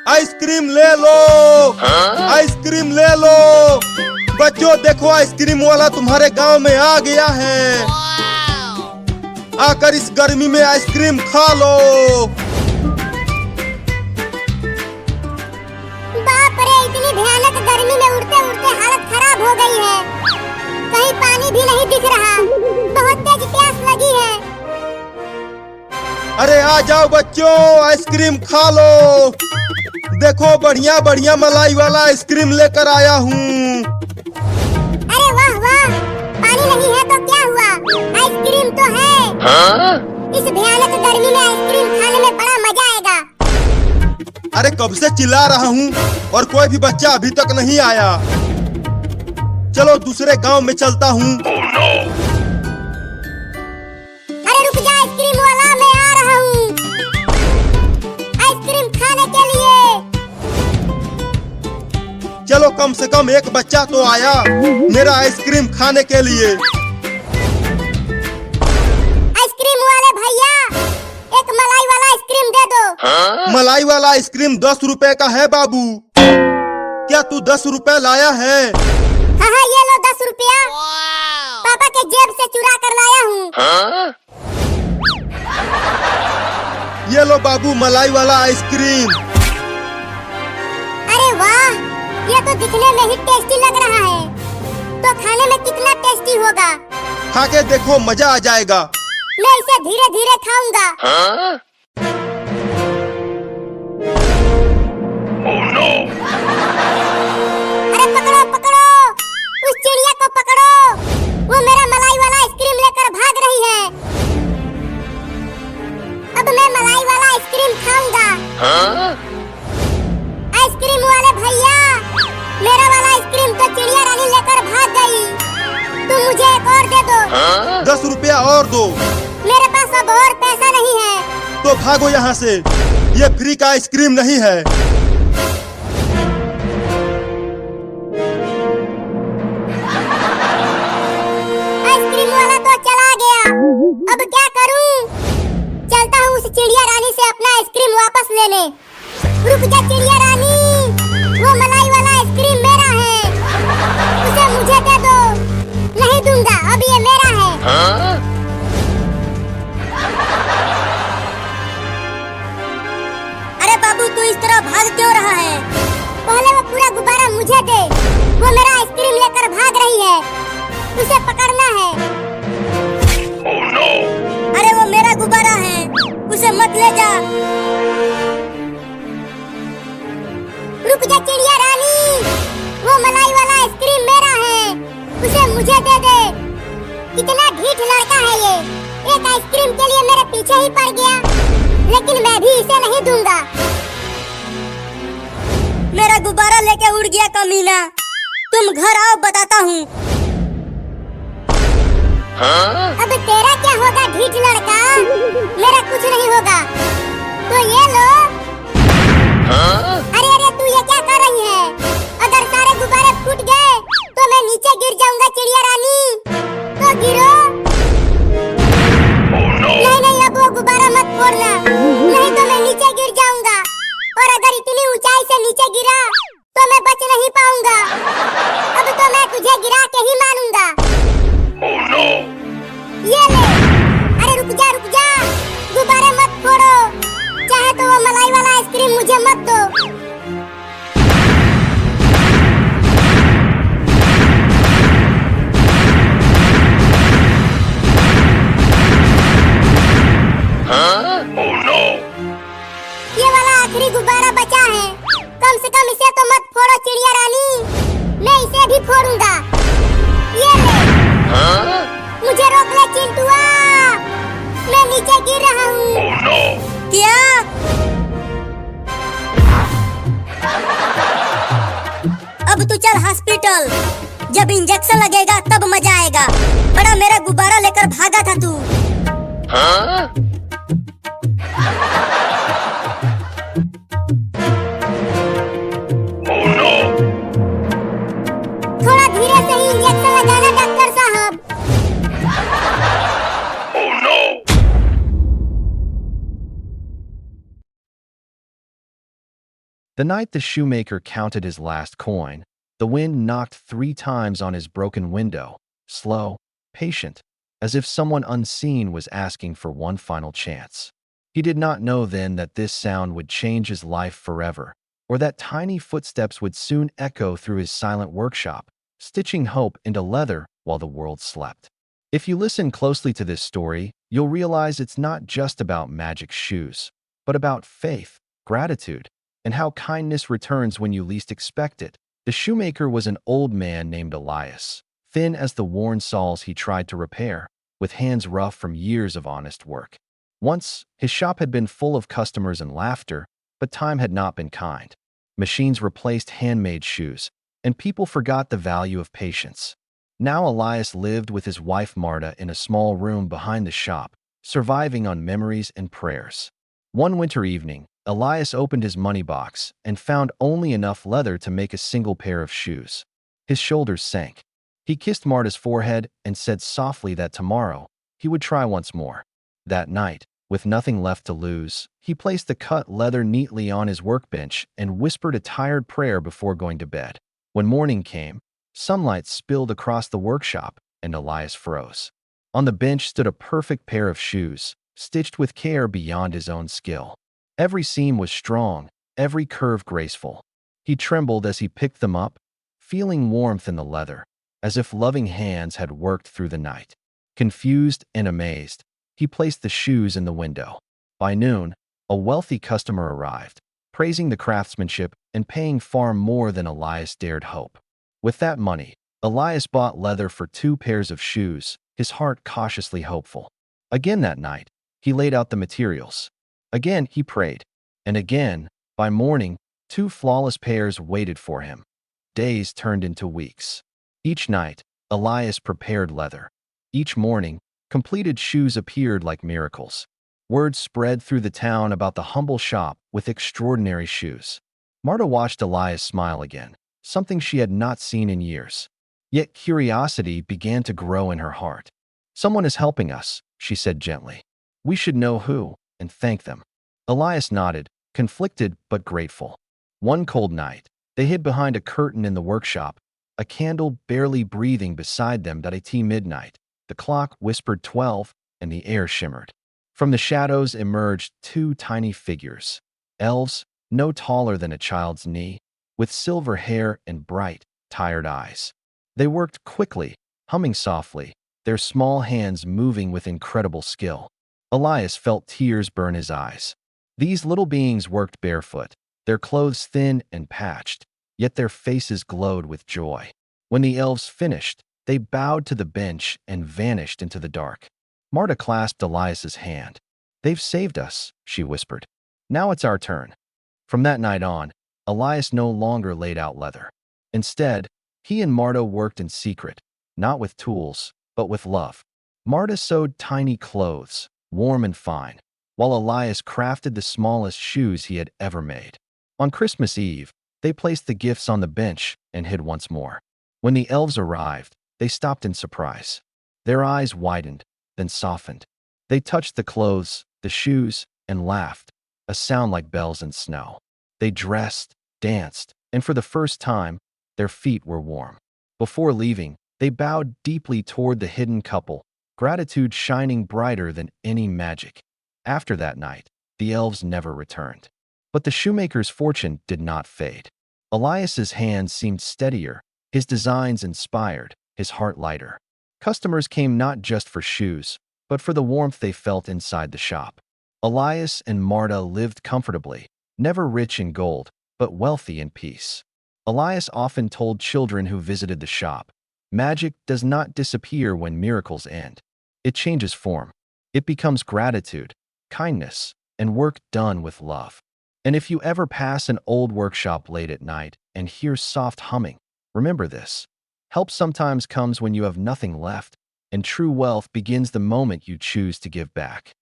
Ice cream ले लो, ice cream ले लो। बच्चों देखो आइसक्रीम वाला तुम्हारे गांव में आ गया है। आकर इस गर्मी में आइसक्रीम खा लो। बाप रे, इतनी भयानक गर्मी में उड़ते उड़ते हालत खराब हो गई है। कहीं पानी भी नहीं दिख रहा, बहुत तेज प्यास लगी है। अरे आ जाओ बच्चों, आइसक्रीम खा लो। देखो बढ़िया बढ़िया मलाई वाला आइसक्रीम लेकर आया हूँ। अरे वाह वाह, पानी नहीं है तो क्या हुआ, आइसक्रीम तो है। इस भयानक गर्मी में आइसक्रीम खाने में बड़ा मजा आएगा। अरे कब से चिल्ला रहा हूँ और कोई भी बच्चा अभी तक नहीं आया। चलो दूसरे गांव में चलता हूँ। अरे रुक जा आइसक्रीम वाला, मैं आ रहा हूँ आइसक्रीम खाने के लिए। चलो कम से कम एक बच्चा तो आया मेरा आइसक्रीम खाने के लिए। आइसक्रीम वाले भैया, एक मलाई वाला आइसक्रीम दे दो। मलाई वाला आइसक्रीम 10 रुपए का है बाबू। क्या तू 10 रुपए लाया है? हाँ, ये लो 10 रुपया, पापा के जेब से चुरा कर लाया हूँ। ये लो बाबू मलाई वाला आइसक्रीम। अरे वाह, ये तो दिखने में ही टेस्टी लग रहा है, तो खाने में कितना टेस्टी होगा। खा के देखो, मजा आ जाएगा। मैं इसे धीरे धीरे खाऊंगा। अरे पकड़ो पकड़ो, उस चिड़िया को पकड़ो, वो मेरा मलाई वाला आइसक्रीम लेकर भाग रही है। अब मैं मलाई वाला आइसक्रीम खाऊंगा। आइसक्रीम वाले भैया, मेरा वाला आइसक्रीम तो चिड़िया रानी लेकर भाग गई, तुम मुझे एक और दे दो। 10 रुपया और दो। मेरे पास अब और पैसा नहीं है। तो भागो यहाँ से, ये फ्री का आइसक्रीम नहीं है। आइसक्रीम वाला तो चला गया, अब क्या करूं? चलता हूँ उस चिड़िया रानी से अपना आइसक्रीम वापस लेने। रुक जा चिड़िया रानी, वो मलाई वाला आइसक्रीम मेरा है, उसे मुझे दे दो। नहीं दूंगा, अब ये मेरा है। अरे बाबू, तू इस तरह भाग क्यों रहा है? पहले वो पूरा गुब्बारा मुझे दे, वो मेरा आइसक्रीम लेकर भाग रही है, उसे पकड़ना है। अरे वो मेरा गुब्बारा है, उसे मत ले जा। रुक जा चिड़िया रानी, वो मलाई वाला आइसक्रीम मेरा है, उसे मुझे दे दे। कितना ढीठ लड़का है ये, एक आइसक्रीम के लिए मेरे पीछे ही पड़ गया, लेकिन मैं भी इसे नहीं दूंगा। मेरा गुब्बारा लेके उड़ गया कमीना, तुम घर आओ बताता हूँ। अब तेरा क्या होगा ढीठ लड़का, मेरा कुछ नहीं होगा, तो ये लो। अरे अरे, तू ये क्या कर रही है? अगर सारे गुब्बारे फूट गए तो मैं नीचे गिर जाऊंगा चिड़िया रानी, तो गिरो। नहीं नहीं, अब वो गुब्बारा मत फोड़ना, नहीं तो मैं नीचे गिर जाऊंगा, और अगर इतनी ऊंचाई से नीचे गिरा तो मैं बच नहीं पाऊंगा। अब तो मैं तुझे गिरा के ही मानूंगा। ये ले। अरे रुक जा, गुब्बारे मत फोड़ो, चाहे तो वो मलाई वाला आइसक्रीम मुझे मत दो। ये वाला आखिरी गुब्बारा बचा है, कम से कम इसे तो मत फोड़ो चिड़िया रानी, मैं इसे भी फोड़ूंगा। ये ले। मुझे रोक ले चिंटुआ, मैं नीचे गिर रहा हूँ। क्या? अब तू चल हॉस्पिटल, जब इंजेक्शन लगेगा तब मजा आएगा। बड़ा मेरा गुब्बारा लेकर भागा था तू। The night the shoemaker counted his last coin, the wind knocked 3 times on his broken window, slow, patient, as if someone unseen was asking for one final chance. He did not know then that this sound would change his life forever, or that tiny footsteps would soon echo through his silent workshop, stitching hope into leather while the world slept. If you listen closely to this story, you'll realize it's not just about magic shoes, but about faith, gratitude, and how kindness returns when you least expect it. The shoemaker was an old man named Elias, thin as the worn soles he tried to repair, with hands rough from years of honest work. Once, his shop had been full of customers and laughter, but time had not been kind. Machines replaced handmade shoes, and people forgot the value of patience. Now Elias lived with his wife Marta in a small room behind the shop, surviving on memories and prayers. One winter evening, Elias opened his money box and found only enough leather to make a single pair of shoes. His shoulders sank. He kissed Marta's forehead and said softly that tomorrow he would try once more. That night, with nothing left to lose, he placed the cut leather neatly on his workbench and whispered a tired prayer before going to bed. When morning came, sunlight spilled across the workshop, and Elias froze. On the bench stood a perfect pair of shoes, stitched with care beyond his own skill. Every seam was strong, every curve graceful. He trembled as he picked them up, feeling warmth in the leather, as if loving hands had worked through the night. Confused and amazed, he placed the shoes in the window. By noon, a wealthy customer arrived, praising the craftsmanship and paying far more than Elias dared hope. With that money, Elias bought leather for 2 pairs of shoes, his heart cautiously hopeful. Again that night, he laid out the materials. Again he prayed. And again, by morning, 2 flawless pairs waited for him. Days turned into weeks. Each night, Elias prepared leather. Each morning, completed shoes appeared like miracles. Word spread through the town about the humble shop with extraordinary shoes. Marta watched Elias smile again, something she had not seen in years. Yet curiosity began to grow in her heart. "Someone is helping us," she said gently. "We should know who, and thank them." Elias nodded, conflicted but grateful. One cold night, they hid behind a curtain in the workshop, a candle barely breathing beside them at midnight. The clock whispered 12, and the air shimmered. From the shadows emerged 2 tiny figures. Elves, no taller than a child's knee, with silver hair and bright, tired eyes. They worked quickly, humming softly, their small hands moving with incredible skill. Elias felt tears burn his eyes. These little beings worked barefoot, their clothes thin and patched, yet their faces glowed with joy. When the elves finished, they bowed to the bench and vanished into the dark. Marta clasped Elias's hand. "They've saved us," she whispered. "Now it's our turn." From that night on, Elias no longer laid out leather. Instead, he and Marta worked in secret, not with tools, but with love. Marta sewed tiny clothes, warm and fine, while Elias crafted the smallest shoes he had ever made. On Christmas Eve, they placed the gifts on the bench and hid once more. When the elves arrived, they stopped in surprise. Their eyes widened, then softened. They touched the clothes, the shoes, and laughed, a sound like bells in snow. They dressed, danced, and for the first time, their feet were warm. Before leaving, they bowed deeply toward the hidden couple, gratitude shining brighter than any magic. After that night, the elves never returned. But the shoemaker's fortune did not fade. Elias's hands seemed steadier, his designs inspired, his heart lighter. Customers came not just for shoes, but for the warmth they felt inside the shop. Elias and Marta lived comfortably, never rich in gold, but wealthy in peace. Elias often told children who visited the shop, "Magic does not disappear when miracles end. It changes form. It becomes gratitude, kindness, and work done with love." And if you ever pass an old workshop late at night and hear soft humming, remember this. Help sometimes comes when you have nothing left, and true wealth begins the moment you choose to give back.